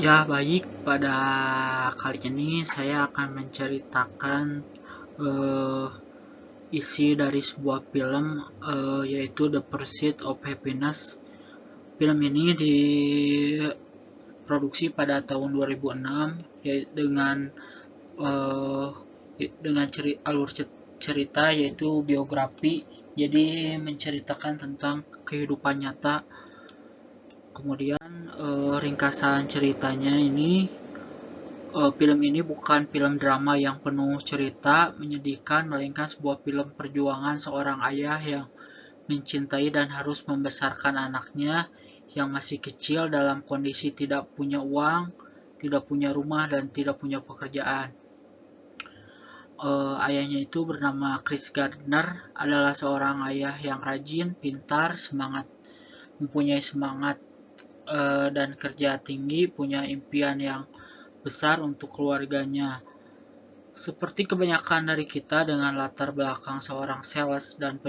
Ya, baik. Pada kali ini saya akan menceritakan eh, isi dari sebuah film, yaitu The Pursuit of Happiness. Film ini diproduksi pada tahun 2006 ya, eh, dengan alur cerita yaitu biografi. Jadi menceritakan tentang kehidupan nyata. Kemudian ringkasan ceritanya ini. Film ini bukan film drama yang penuh cerita menyedihkan, melainkan sebuah film perjuangan seorang ayah yang mencintai dan harus membesarkan anaknya yang masih kecil dalam kondisi tidak punya uang, tidak punya rumah, dan tidak punya pekerjaan. Ayahnya itu bernama Chris Gardner, adalah seorang ayah yang rajin, pintar, mempunyai semangat dan kerja tinggi, punya impian yang besar untuk keluarganya. Seperti kebanyakan dari kita dengan latar belakang seorang sales dan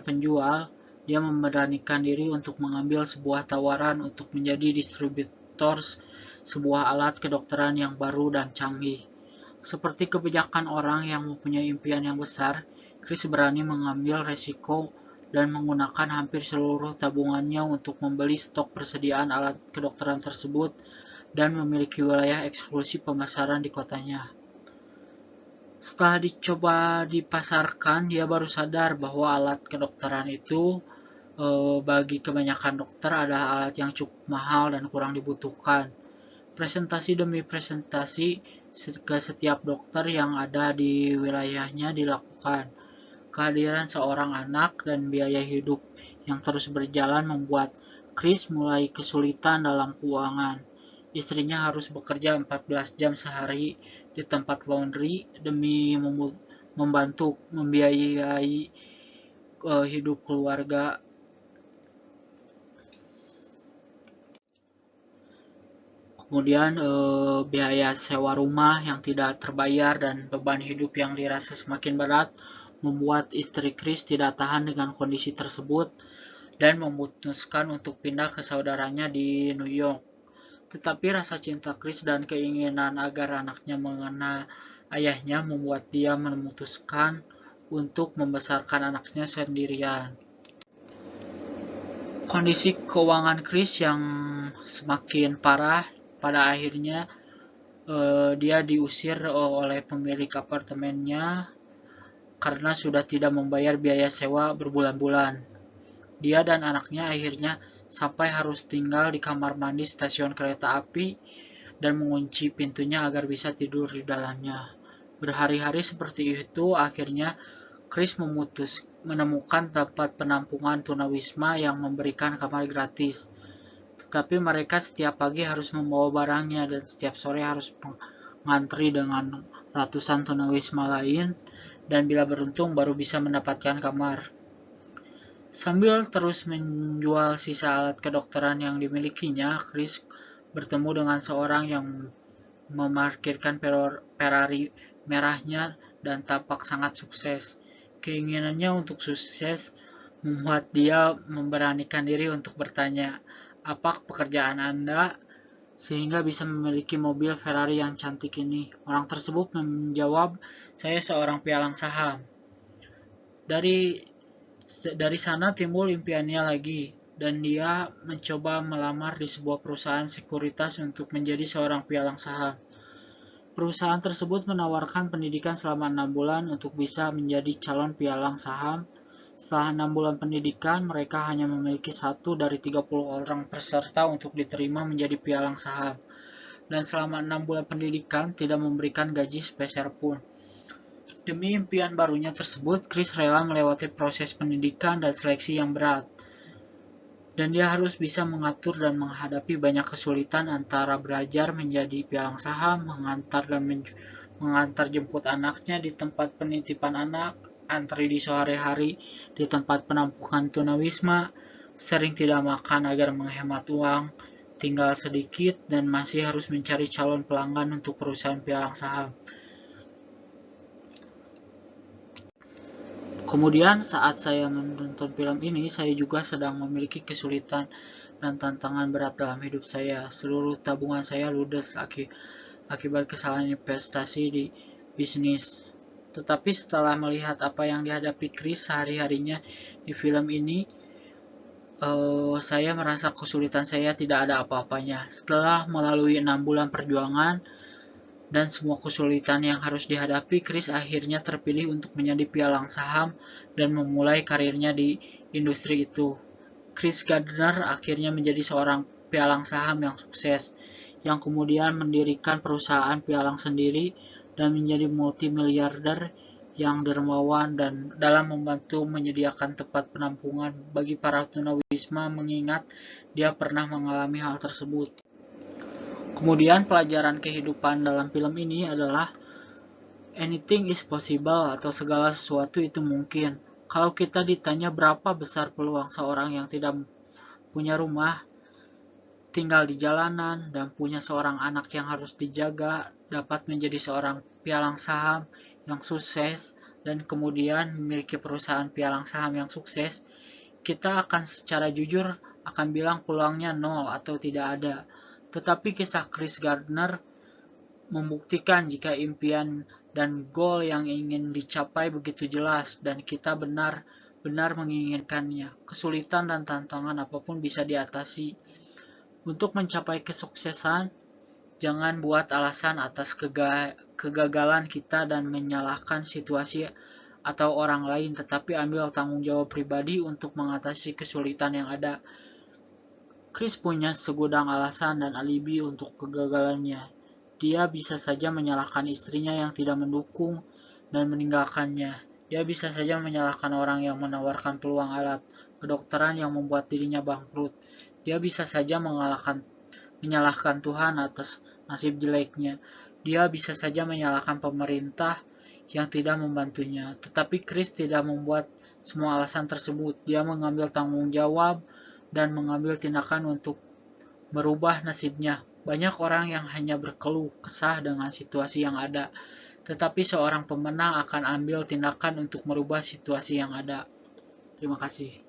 penjual, dia memberanikan diri untuk mengambil sebuah tawaran untuk menjadi distributor sebuah alat kedokteran yang baru dan canggih. Seperti kebanyakan orang yang mempunyai impian yang besar, Chris berani mengambil resiko dan menggunakan hampir seluruh tabungannya untuk membeli stok persediaan alat kedokteran tersebut dan memiliki wilayah eksklusif pemasaran di kotanya. Setelah dicoba dipasarkan, dia baru sadar bahwa alat kedokteran itu bagi kebanyakan dokter adalah alat yang cukup mahal dan kurang dibutuhkan. Presentasi demi presentasi ke setiap dokter yang ada di wilayahnya dilakukan. Kehadiran seorang anak dan biaya hidup yang terus berjalan membuat Chris mulai kesulitan dalam keuangan. Istrinya harus bekerja 14 jam sehari di tempat laundry demi membantu membiayai hidup keluarga. Kemudian biaya sewa rumah yang tidak terbayar dan beban hidup yang dirasa semakin berat membuat istri Chris tidak tahan dengan kondisi tersebut dan memutuskan untuk pindah ke saudaranya di New York. Tetapi rasa cinta Chris dan keinginan agar anaknya mengenal ayahnya membuat dia memutuskan untuk membesarkan anaknya sendirian. Kondisi keuangan Chris yang semakin parah, pada akhirnya dia diusir oleh pemilik apartemennya karena sudah tidak membayar biaya sewa berbulan-bulan. Dia dan anaknya akhirnya sampai harus tinggal di kamar mandi stasiun kereta api dan mengunci pintunya agar bisa tidur di dalamnya. Berhari-hari seperti itu, akhirnya Chris menemukan tempat penampungan tunawisma yang memberikan kamar gratis. Tetapi mereka setiap pagi harus membawa barangnya dan setiap sore harus mengantri dengan ratusan tunawisma lain dan bila beruntung baru bisa mendapatkan kamar. Sambil terus menjual sisa alat kedokteran yang dimilikinya, Chris bertemu dengan seorang yang memarkirkan Ferrari merahnya dan tampak sangat sukses. Keinginannya untuk sukses membuat dia memberanikan diri untuk bertanya, "Apa pekerjaan Anda sehingga bisa memiliki mobil Ferrari yang cantik ini?" Orang tersebut menjawab, "Saya seorang pialang saham." Dari sana timbul impiannya lagi, dan dia mencoba melamar di sebuah perusahaan sekuritas untuk menjadi seorang pialang saham. Perusahaan tersebut menawarkan pendidikan selama 6 bulan untuk bisa menjadi calon pialang saham. Setelah 6 bulan pendidikan, mereka hanya memiliki 1 dari 30 orang peserta untuk diterima menjadi pialang saham. Dan selama 6 bulan pendidikan tidak memberikan gaji sepeser pun. Demi impian barunya tersebut, Chris rela melewati proses pendidikan dan seleksi yang berat. Dan dia harus bisa mengatur dan menghadapi banyak kesulitan antara belajar menjadi pialang saham, mengantar jemput anaknya di tempat penitipan anak, antri di sore hari di tempat penampungan tunawisma, sering tidak makan agar menghemat uang, tinggal sedikit, dan masih harus mencari calon pelanggan untuk perusahaan pialang saham. Kemudian saat saya menonton film ini, saya juga sedang memiliki kesulitan dan tantangan berat dalam hidup saya. Seluruh tabungan saya ludes akibat kesalahan investasi di bisnis. Tetapi setelah melihat apa yang dihadapi Chris sehari-harinya di film ini, saya merasa kesulitan saya tidak ada apa-apanya. Setelah melalui 6 bulan perjuangan dan semua kesulitan yang harus dihadapi, Chris akhirnya terpilih untuk menjadi pialang saham dan memulai karirnya di industri itu. Chris Gardner akhirnya menjadi seorang pialang saham yang sukses, yang kemudian mendirikan perusahaan pialang sendiri dan menjadi multimiliarder yang dermawan dan dalam membantu menyediakan tempat penampungan bagi para tunawisma, mengingat dia pernah mengalami hal tersebut. Kemudian pelajaran kehidupan dalam film ini adalah anything is possible, atau segala sesuatu itu mungkin. Kalau kita ditanya berapa besar peluang seorang yang tidak punya rumah, tinggal di jalanan, dan punya seorang anak yang harus dijaga dapat menjadi seorang pialang saham yang sukses dan kemudian memiliki perusahaan pialang saham yang sukses, kita akan secara jujur akan bilang peluangnya nol atau tidak ada. Tetapi kisah Chris Gardner membuktikan jika impian dan goal yang ingin dicapai begitu jelas dan kita benar-benar menginginkannya, kesulitan dan tantangan apapun bisa diatasi. Untuk mencapai kesuksesan, jangan buat alasan atas kegagalan kita dan menyalahkan situasi atau orang lain, tetapi ambil tanggung jawab pribadi untuk mengatasi kesulitan yang ada. Chris punya segudang alasan dan alibi untuk kegagalannya. Dia bisa saja menyalahkan istrinya yang tidak mendukung dan meninggalkannya. Dia bisa saja menyalahkan orang yang menawarkan peluang alat kedokteran yang membuat dirinya bangkrut. Dia bisa saja menyalahkan Tuhan atas nasib jeleknya. Dia bisa saja menyalahkan pemerintah yang tidak membantunya. Tetapi Chris tidak membuat semua alasan tersebut. Dia mengambil tanggung jawab dan mengambil tindakan untuk merubah nasibnya. Banyak orang yang hanya berkeluh kesah dengan situasi yang ada, tetapi seorang pemenang akan ambil tindakan untuk merubah situasi yang ada. Terima kasih.